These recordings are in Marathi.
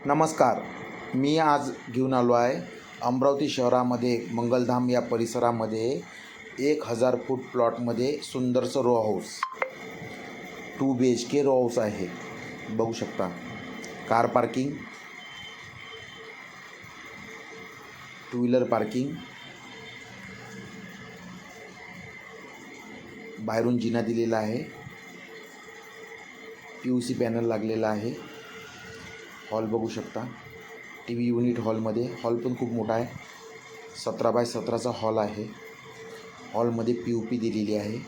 नमस्कार. मी आज घेऊन आलो आहे अमरावती शहरामध्ये मंगलधाम या परिसरामध्ये 1000 फूट प्लॉटमध्ये सुंदरसं row house 2 BHK row house आहे. बघू शकता. Car parking, two wheeler parking, बाहेरून जिना दिलेला आहे, PVC पॅनल लागलेला आहे. हॉल बघू शकता. TV युनिट हॉलमध्ये. हॉल पण खूप मोठा आहे. 17 बाय 17चा हॉल आहे. हॉलमध्ये POP दिलेली आहे.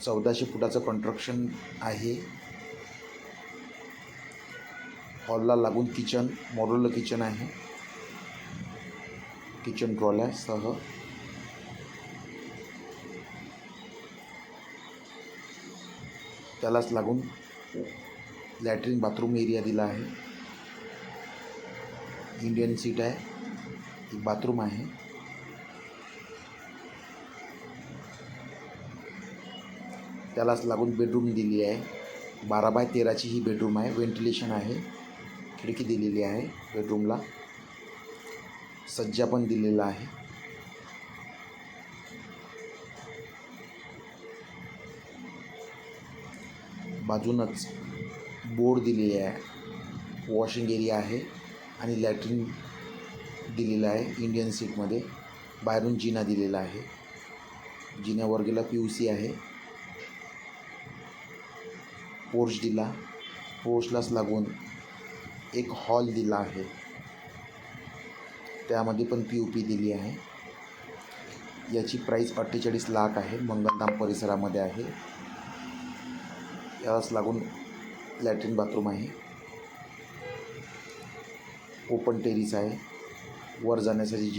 चौदाशे फुटाचं कन्स्ट्रक्शन आहे. हॉलला लागून किचन, मॉड्युलर किचन आहे. किचन ट्रॉल्यासह त्यालाच लागून लॅट्रिन बाथरूम एरिया दिला आहे. इंडियन सीट आहे. एक बाथरूम आहे. त्यालाच लागून बेडरूम दिली आहे. 12 बाय 13ची ही बेडरूम आहे. व्हेंटिलेशन आहे. खिडकी दिलेली आहे बेडरूमला. सज्जा पण दिलेला आहे. बाजूनच बोर्ड दिलेली आहे. वॉशिंग एरिया आहे आणि लॅट्रिन दिलेला आहे इंडियन सीटमध्ये. बाहेरून जिना दिलेला आहे. जिन्यावर गेला PVC आहे. पोर्च दिला. पोर्चलाच लागून एक हॉल दिला आहे. त्यामध्ये पण POP दिली आहे. याची प्राईस 48 लाख आहे. मंगलधाम परिसरामध्ये आहे. यालाच लागून लॅट्रिन बाथरूम आहे. ओपन टेरिस आहे. वर जाण्यासाठी